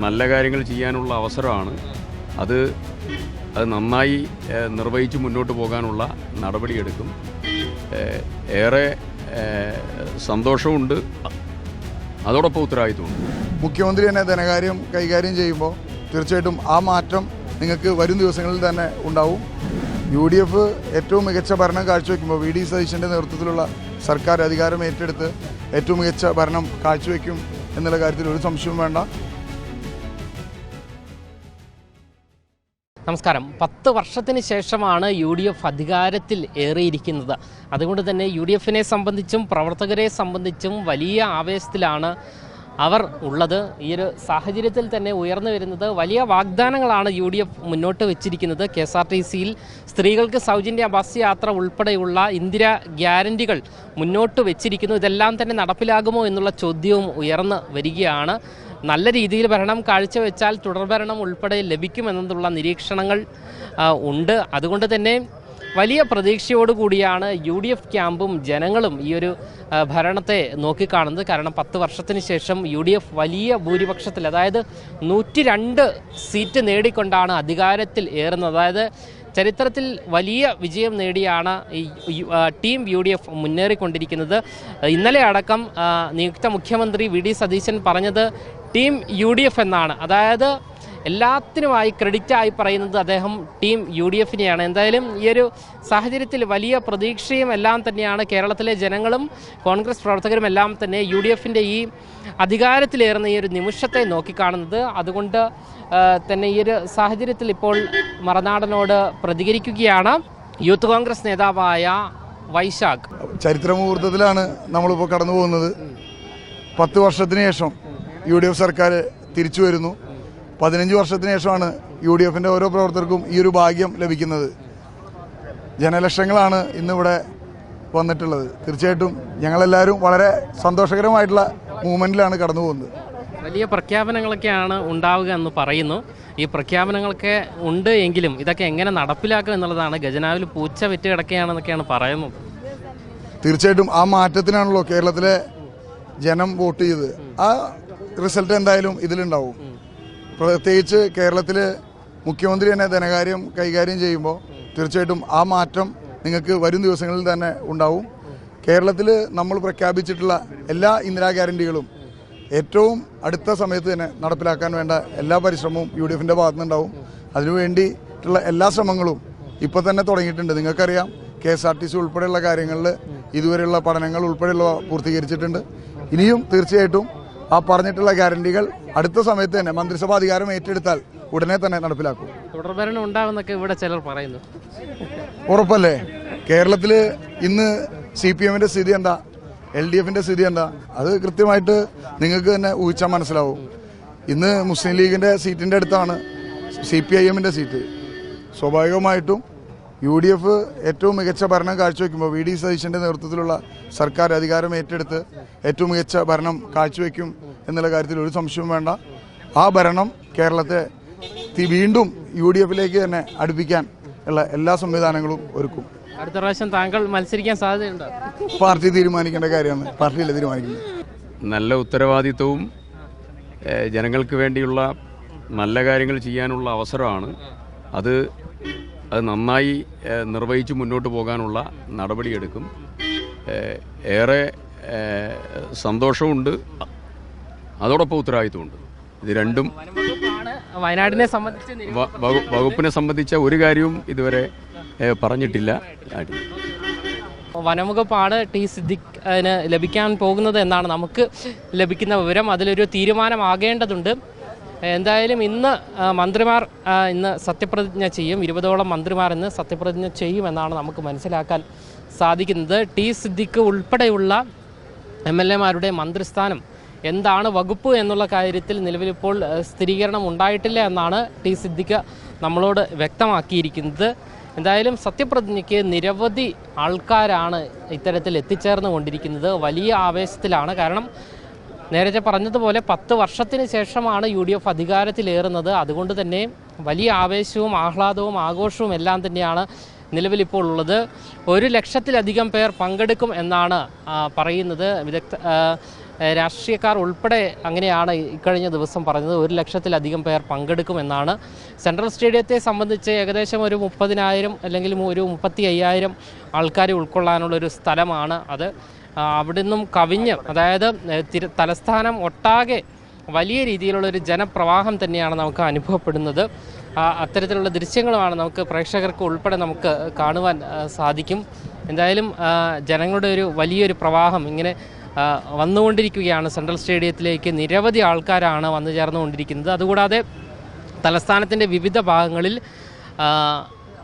നല്ല കാര്യങ്ങൾ ചെയ്യാനുള്ള അവസരമാണ്. അത് നന്നായി നിർവഹിച്ച് മുന്നോട്ട് പോകാനുള്ള നടപടിയെടുക്കും. ഏറെ സന്തോഷമുണ്ട്, അതോടൊപ്പം ഉത്തരവാദിത്വമുണ്ട്. മുഖ്യമന്ത്രി തന്നെ ധനകാര്യം കൈകാര്യം ചെയ്യുമ്പോൾ തീർച്ചയായിട്ടും ആ മാറ്റം നിങ്ങൾക്ക് വരും ദിവസങ്ങളിൽ തന്നെ ഉണ്ടാവും. UDF ഏറ്റവും മികച്ച ഭരണം കാഴ്ചവെക്കുമ്പോൾ VD സതീശൻ്റെ നേതൃത്വത്തിലുള്ള സർക്കാർ അധികാരം ഏറ്റെടുത്ത് ഏറ്റവും മികച്ച ഭരണം കാഴ്ചവെക്കും എന്നുള്ള കാര്യത്തിൽ ഒരു സംശയവും വേണ്ട. നമസ്കാരം. 10 വർഷത്തിന് ശേഷമാണ് UDF അധികാരത്തിൽ ഏറിയിരിക്കുന്നത്. അതുകൊണ്ട് തന്നെ UDFനെ സംബന്ധിച്ചും പ്രവർത്തകരെ സംബന്ധിച്ചും വലിയ ആവേശത്തിലാണ് അവർ ഉള്ളത്. ഈ ഒരു സാഹചര്യത്തിൽ തന്നെ ഉയർന്നു വരുന്നത് വലിയ വാഗ്ദാനങ്ങളാണ് UDF മുന്നോട്ട് വെച്ചിരിക്കുന്നത്. KSRTCയിൽ സ്ത്രീകൾക്ക് സൗജന്യ ബസ് യാത്ര ഉൾപ്പെടെയുള്ള ഇന്ദിര ഗ്യാരണ്ടികൾ മുന്നോട്ട് വെച്ചിരിക്കുന്നു. ഇതെല്ലാം തന്നെ നടപ്പിലാകുമോ എന്നുള്ള ചോദ്യവും ഉയർന്നു വരികയാണ്. നല്ല രീതിയിൽ ഭരണം കാഴ്ചവെച്ചാൽ തുടർഭരണം ഉൾപ്പെടെ ലഭിക്കുമെന്നുള്ള നിരീക്ഷണങ്ങൾ ഉണ്ട്. അതുകൊണ്ട് തന്നെ വലിയ പ്രതീക്ഷയോടുകൂടിയാണ് UDF ക്യാമ്പും ജനങ്ങളും ഈ ഒരു ഭരണത്തെ നോക്കിക്കാണുന്നത്. കാരണം 10 വർഷത്തിന് ശേഷം UDF വലിയ ഭൂരിപക്ഷത്തിൽ, അതായത് 102 സീറ്റ് നേടിക്കൊണ്ടാണ് അധികാരത്തിൽ ഏറുന്നത്. അതായത് ചരിത്രത്തിൽ വലിയ വിജയം നേടിയാണ് ടീം UDF മുന്നേറിക്കൊണ്ടിരിക്കുന്നത്. ഇന്നലെ അടക്കം നിയുക്ത മുഖ്യമന്ത്രി VD സതീശൻ പറഞ്ഞത് ടീം UDF എന്നാണ്. അതായത് എല്ലാത്തിനുമായി ക്രെഡിറ്റായി പറയുന്നത് അദ്ദേഹം ടീം UDFനെയാണ്. എന്തായാലും ഈ ഒരു സാഹചര്യത്തിൽ വലിയ പ്രതീക്ഷയും എല്ലാം തന്നെയാണ് കേരളത്തിലെ ജനങ്ങളും കോൺഗ്രസ് പ്രവർത്തകരും എല്ലാം തന്നെ UDFൻ്റെ ഈ അധികാരത്തിലേറുന്ന ഈ ഒരു നിമിഷത്തെ നോക്കിക്കാണുന്നത്. അതുകൊണ്ട് തന്നെ ഈ ഒരു സാഹചര്യത്തിൽ ഇപ്പോൾ മറനാടനോട് പ്രതികരിക്കുകയാണ് യൂത്ത് കോൺഗ്രസ് നേതാവായ വൈശാഖ്. ചരിത്രമുഹൂർത്തത്തിലാണ് നമ്മളിപ്പോൾ കടന്നു പോകുന്നത്. 10 വർഷത്തിന് ശേഷം UDF സർക്കാർ തിരിച്ചു വരുന്നു. 15 വർഷത്തിന് ശേഷമാണ് UDFൻ്റെ ഓരോ പ്രവർത്തകർക്കും ഈ ഒരു ഭാഗ്യം ലഭിക്കുന്നത്. ജനലക്ഷങ്ങളാണ് ഇന്നിവിടെ വന്നിട്ടുള്ളത്. തീർച്ചയായിട്ടും ഞങ്ങളെല്ലാവരും വളരെ സന്തോഷകരമായിട്ടുള്ള മൂവ്മെൻറ്റിലാണ് കടന്നു പോകുന്നത്. വലിയ പ്രഖ്യാപനങ്ങളൊക്കെയാണ് ഉണ്ടാവുക എന്ന് പറയുന്നു. ഈ പ്രഖ്യാപനങ്ങളൊക്കെ ഉണ്ട് എങ്കിലും ഇതൊക്കെ എങ്ങനെ നടപ്പിലാക്കും എന്നുള്ളതാണ്. ഖജനാവിൽ പൂച്ച വെറ്റ് കിടക്കുകയാണെന്നൊക്കെയാണ് പറയുന്നത്. തീർച്ചയായിട്ടും ആ മാറ്റത്തിനാണല്ലോ കേരളത്തിലെ ജനം വോട്ട് ചെയ്തത്. ആ റിസൾട്ട് എന്തായാലും ഇതിലുണ്ടാവും. പ്രത്യേകിച്ച് കേരളത്തിൽ മുഖ്യമന്ത്രി തന്നെ ധനകാര്യം കൈകാര്യം ചെയ്യുമ്പോൾ തീർച്ചയായിട്ടും ആ മാറ്റം നിങ്ങൾക്ക് വരും ദിവസങ്ങളിൽ തന്നെ ഉണ്ടാവും. കേരളത്തിൽ നമ്മൾ പ്രഖ്യാപിച്ചിട്ടുള്ള എല്ലാ ഇന്ദിരാ ഗ്യാരണ്ടികളും ഏറ്റവും അടുത്ത സമയത്ത് തന്നെ നടപ്പിലാക്കാൻ വേണ്ട എല്ലാ പരിശ്രമവും UDFൻ്റെ ഭാഗത്തുനിന്നുണ്ടാവും. അതിനുവേണ്ടിയിട്ടുള്ള എല്ലാ ശ്രമങ്ങളും ഇപ്പോൾ തന്നെ തുടങ്ങിയിട്ടുണ്ട്. നിങ്ങൾക്കറിയാം, KSRTC ഉൾപ്പെടെയുള്ള കാര്യങ്ങളിൽ ഇതുവരെയുള്ള പഠനങ്ങൾ ഉൾപ്പെടെയുള്ള പൂർത്തീകരിച്ചിട്ടുണ്ട്. ഇനിയും തീർച്ചയായിട്ടും ആ പറഞ്ഞിട്ടുള്ള ഗ്യാരണ്ടികൾ അടുത്ത സമയത്ത് തന്നെ മന്ത്രിസഭാ അധികാരം ഏറ്റെടുത്താൽ ഉടനെ തന്നെ നടപ്പിലാക്കും. തുടർഭരണം ഉണ്ടാവുന്നൊക്കെ ഇവിടെ ചിലർ പറയുന്നു. ഉറപ്പല്ലേ? കേരളത്തിൽ ഇന്ന് CPMൻ്റെ സ്ഥിതി എന്താ, LDFൻ്റെ സ്ഥിതി എന്താ, അത് കൃത്യമായിട്ട് നിങ്ങൾക്ക് തന്നെ ഊഹിച്ചാൽ മനസ്സിലാവും. ഇന്ന് മുസ്ലിം ലീഗിൻ്റെ സീറ്റിൻ്റെ അടുത്താണ് CPIMൻ്റെ സീറ്റ്. സ്വാഭാവികമായിട്ടും UDF ഏറ്റവും മികച്ച ഭരണം കാഴ്ചവെക്കുമ്പോൾ VD സതീശൻ്റെ നേതൃത്വത്തിലുള്ള സർക്കാർ അധികാരം ഏറ്റെടുത്ത് ഏറ്റവും മികച്ച ഭരണം കാഴ്ചവെക്കും എന്നുള്ള കാര്യത്തിൽ ഒരു സംശയവും വേണ്ട. ആ ഭരണം കേരളത്തെ വീണ്ടും UDFലേക്ക് തന്നെ അടുപ്പിക്കാൻ ഉള്ള എല്ലാ സംവിധാനങ്ങളും ഒരുക്കും. അടുത്ത പ്രാവശ്യം താങ്കൾ മത്സരിക്കാൻ സാധ്യതയുണ്ടോ? പാർട്ടി തീരുമാനിക്കേണ്ട കാര്യമാണ്, പാർട്ടിയല്ലേ തീരുമാനിക്കുന്നത്. നല്ല ഉത്തരവാദിത്വവും ജനങ്ങൾക്ക് വേണ്ടിയുള്ള നല്ല കാര്യങ്ങൾ ചെയ്യാനുള്ള അവസരമാണ്. അത് നന്നായി നിർവഹിച്ച് മുന്നോട്ട് പോകാനുള്ള നടപടിയെടുക്കും. ഏറെ സന്തോഷമുണ്ട്, അതോടൊപ്പം ഉത്തരവാദിത്വമുണ്ട്. ഇത് രണ്ടും. വയനാടിനെ സംബന്ധിച്ച് വകുപ്പിനെ സംബന്ധിച്ച ഒരു കാര്യവും ഇതുവരെ പറഞ്ഞിട്ടില്ല. വനംവകുപ്പാണ് T സിദ്ദിഖിന് ലഭിക്കാൻ പോകുന്നത് എന്നാണ് നമുക്ക് ലഭിക്കുന്ന വിവരം. അതിലൊരു തീരുമാനമാകേണ്ടതുണ്ട്. എന്തായാലും ഇന്ന് മന്ത്രിമാർ ഇന്ന് സത്യപ്രതിജ്ഞ ചെയ്യും. 20ഓളം മന്ത്രിമാർ ഇന്ന് സത്യപ്രതിജ്ഞ ചെയ്യുമെന്നാണ് നമുക്ക് മനസ്സിലാക്കാൻ സാധിക്കുന്നത്. T സിദ്ദിഖ് ഉൾപ്പെടെയുള്ള MLA മാരുടെ മന്ത്രിസ്ഥാനം എന്താണ് വകുപ്പ് എന്നുള്ള കാര്യത്തിൽ നിലവിലിപ്പോൾ സ്ഥിരീകരണം ഉണ്ടായിട്ടില്ല എന്നാണ് T സിദ്ദിഖ് നമ്മളോട് വ്യക്തമാക്കിയിരിക്കുന്നത്. എന്തായാലും സത്യപ്രതിജ്ഞയ്ക്ക് നിരവധി ആൾക്കാരാണ് ഇത്തരത്തിൽ എത്തിച്ചേർന്നു കൊണ്ടിരിക്കുന്നത്. വലിയ ആവേശത്തിലാണ്. കാരണം നേരത്തെ പറഞ്ഞതുപോലെ 10 വർഷത്തിന് ശേഷമാണ് UDF അധികാരത്തിലേറുന്നത്. അതുകൊണ്ട് തന്നെ വലിയ ആവേശവും ആഹ്ലാദവും ആഘോഷവും എല്ലാം തന്നെയാണ് നിലവിലിപ്പോൾ ഉള്ളത്. 1 ലക്ഷത്തിലധികം പേർ പങ്കെടുക്കും എന്നാണ് പറയുന്നത്. രാഷ്ട്രീയക്കാർ ഉൾപ്പെടെ അങ്ങനെയാണ് ഇക്കഴിഞ്ഞ ദിവസം പറഞ്ഞത്. 1 ലക്ഷത്തിലധികം പേർ പങ്കെടുക്കുമെന്നാണ്. സെൻട്രൽ സ്റ്റേഡിയത്തെ സംബന്ധിച്ച് ഏകദേശം ഒരു 30,000 അല്ലെങ്കിൽ ഒരു 35,000 ആൾക്കാരെ ഉൾക്കൊള്ളാനുള്ളൊരു സ്ഥലമാണ് അത്. അവിടെ നിന്നും കവിഞ്ഞ്, അതായത് തലസ്ഥാനം ഒട്ടാകെ വലിയ രീതിയിലുള്ളൊരു ജനപ്രവാഹം തന്നെയാണ് നമുക്ക് അനുഭവപ്പെടുന്നത്. അത്തരത്തിലുള്ള ദൃശ്യങ്ങളുമാണ് നമുക്ക് പ്രേക്ഷകർക്ക് ഉൾപ്പെടെ നമുക്ക് കാണുവാൻ സാധിക്കും. എന്തായാലും ജനങ്ങളുടെ ഒരു വലിയൊരു പ്രവാഹം ഇങ്ങനെ വന്നുകൊണ്ടിരിക്കുകയാണ്. സെൻട്രൽ സ്റ്റേഡിയത്തിലേക്ക് നിരവധി ആൾക്കാരാണ് വന്നു ചേർന്നുകൊണ്ടിരിക്കുന്നത്. അതുകൂടാതെ തലസ്ഥാനത്തിൻ്റെ വിവിധ ഭാഗങ്ങളിൽ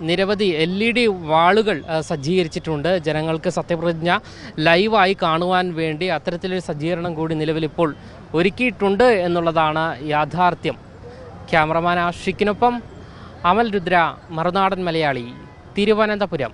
നിരവധി LED വാളുകൾ സജ്ജീകരിച്ചിട്ടുണ്ട്. ജനങ്ങൾക്ക് സത്യപ്രതിജ്ഞ ലൈവായി കാണുവാൻ വേണ്ടി അത്തരത്തിലൊരു സജ്ജീകരണം കൂടി നിലവിലിപ്പോൾ ഒരുക്കിയിട്ടുണ്ട് എന്നുള്ളതാണ് യാഥാർത്ഥ്യം. ക്യാമറമാൻ ആഷിക്കിനൊപ്പം അമൽ രുദ്ര, മറുനാടൻ മലയാളി, തിരുവനന്തപുരം.